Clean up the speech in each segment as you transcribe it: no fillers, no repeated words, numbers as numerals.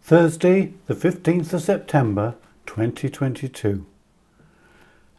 Thursday, the 15th of September 2022,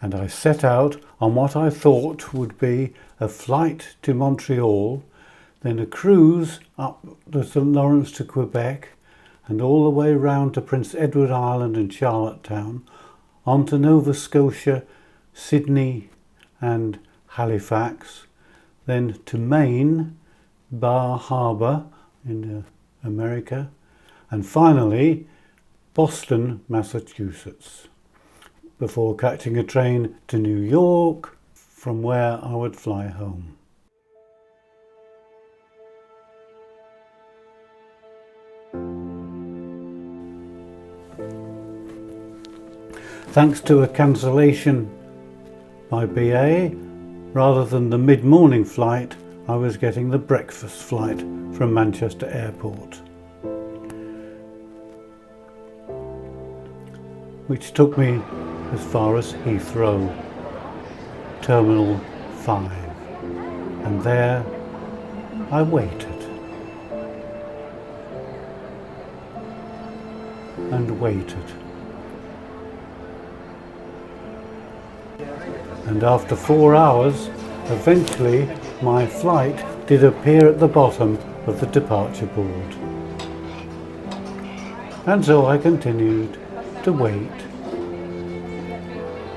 and I set out on what I thought would be a flight to Montreal, then a cruise up the St. Lawrence to Quebec, and all the way round to Prince Edward Island and Charlottetown, on to Nova Scotia, Sydney and Halifax, then to Maine, Bar Harbor in America, and finally Boston, Massachusetts, before catching a train to New York, from where I would fly home. Thanks to a cancellation by BA, rather than the mid-morning flight, I was getting the breakfast flight from Manchester Airport, which took me as far as Heathrow, Terminal 5, and there I waited and waited, and after 4 hours, eventually my flight did appear at the bottom of the departure board, and so I continued to wait,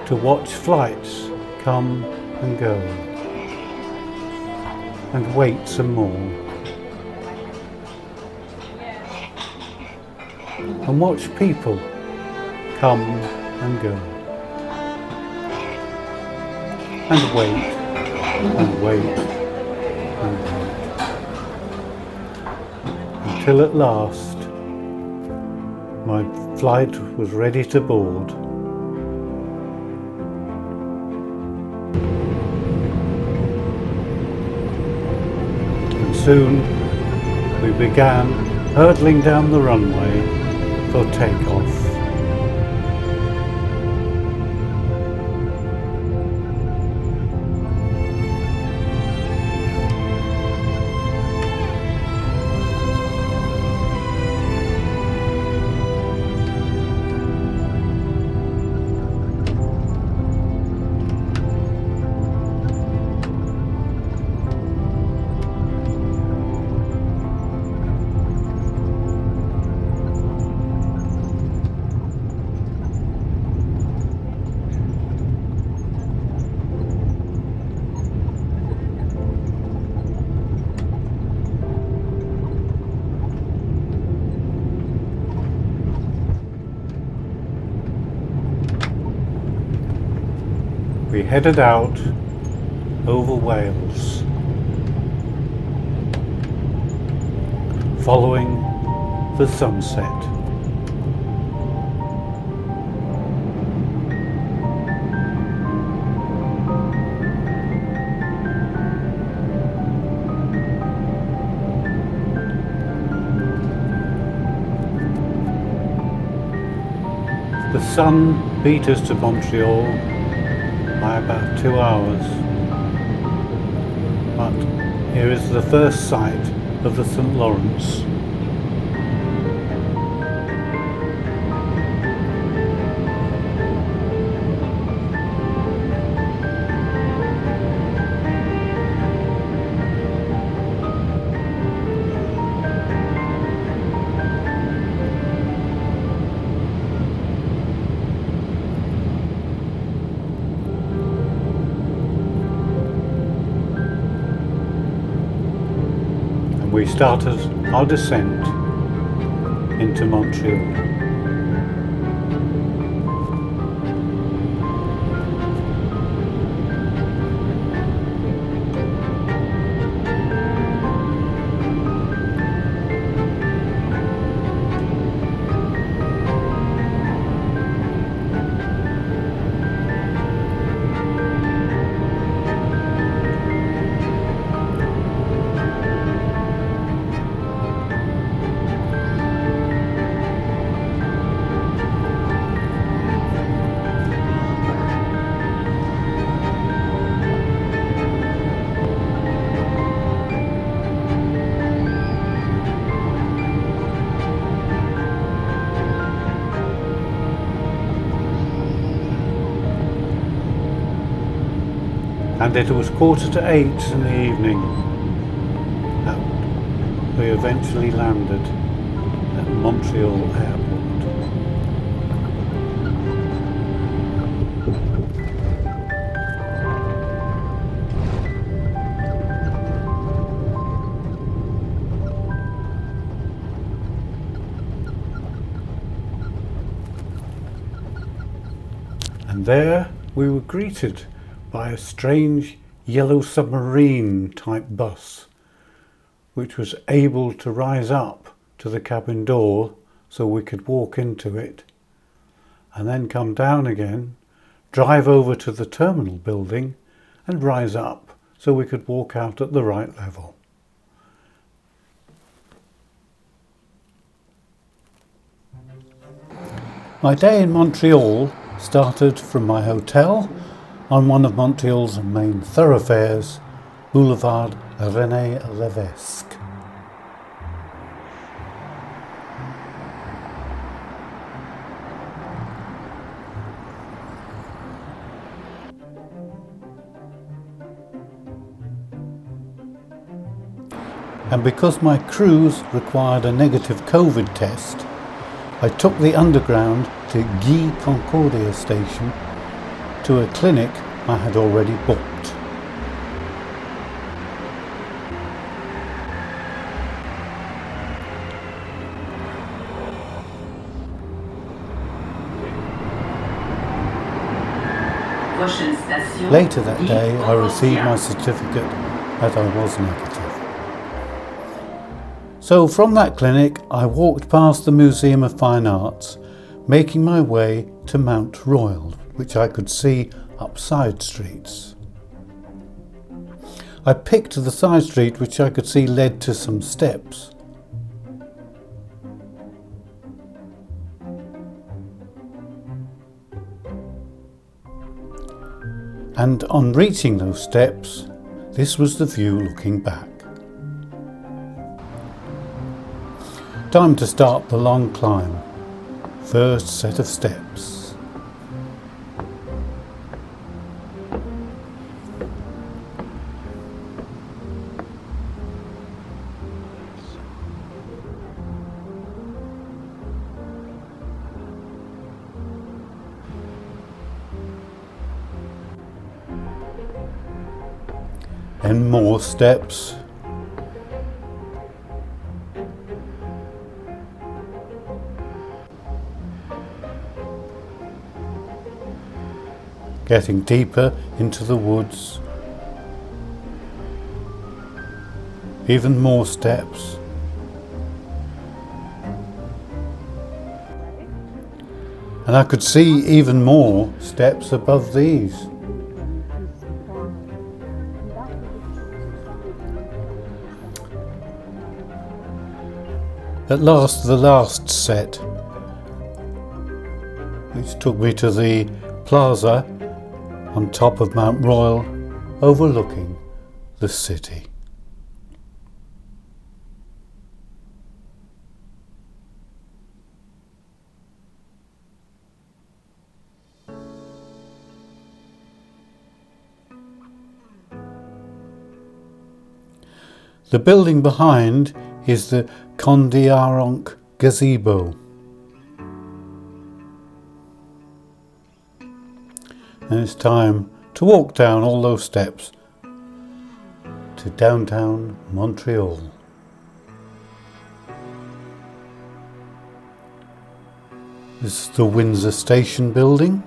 to watch flights come and go, and wait some more, and watch people come and go, and wait and wait and wait, until at last my flight was ready to board. And soon we began hurtling down the runway for takeoff. We headed out over Wales, following the sunset. The sun beat us to Montreal by about 2 hours, but here is the first sight of the St. Lawrence. We started our descent into Montreal. and it was 8:15 in the evening that we eventually landed at Montreal Airport. And there we were greeted by a strange yellow submarine type bus, which was able to rise up to the cabin door so we could walk into it, and then come down again, drive over to the terminal building and rise up so we could walk out at the right level. My day in Montreal started from my hotel on one of Montreal's main thoroughfares, Boulevard René Lévesque. And because my cruise required a negative COVID test, I took the underground to Guy Concordia station to a clinic I had already booked. Later that day I received my certificate that I was negative. So from that clinic I walked past the Museum of Fine Arts, making my way to Mount Royal, which I could see up side streets. I picked the side street which I could see led to some steps. And on reaching those steps, this was the view looking back. Time to start the long climb. First set of steps. And more steps. Getting deeper into the woods. Even more steps. And I could see even more steps above these. At last, the last set, which took me to the plaza on top of Mount Royal, overlooking the city. The building behind is the Kondiaronk gazebo. And it's time to walk down all those steps to downtown Montreal. This is the Windsor Station building.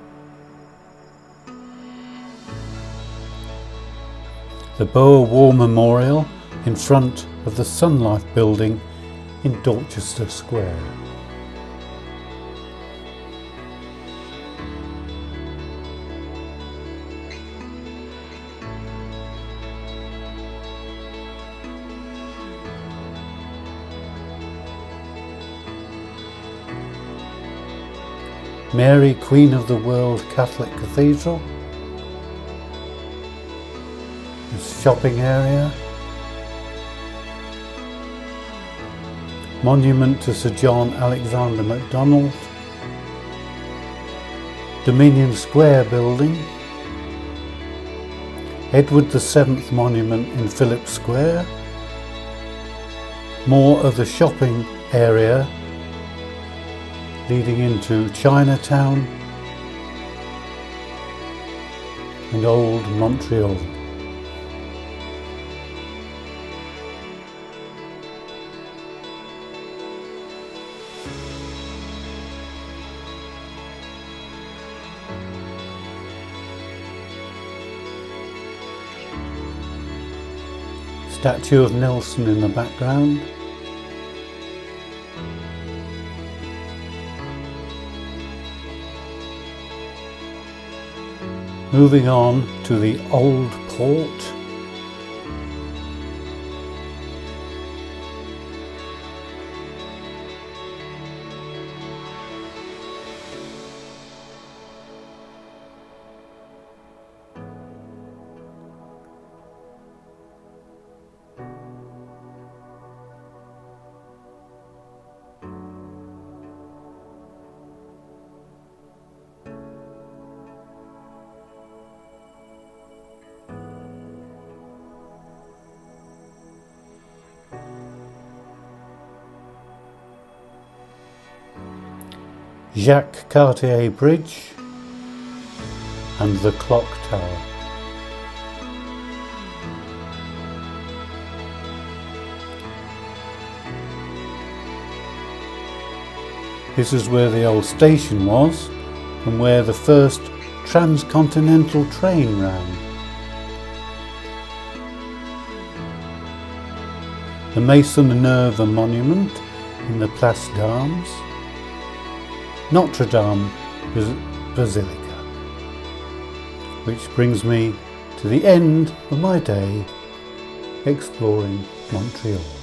The Boer War Memorial in front of the Sun Life building in Dorchester Square. Mary, Queen of the World Catholic Cathedral. This shopping area. Monument to Sir John Alexander MacDonald. Dominion Square building. Edward VII Monument in Phillips Square, more of the shopping area leading into Chinatown and Old Montreal. Statue of Nelson in the background. Moving on to the Old Port. Jacques Cartier Bridge and the Clock Tower. This is where the old station was and where the first transcontinental train ran. The Maison Neuve monument in the Place d'Armes. Notre Dame Basilica, which brings me to the end of my day exploring Montreal.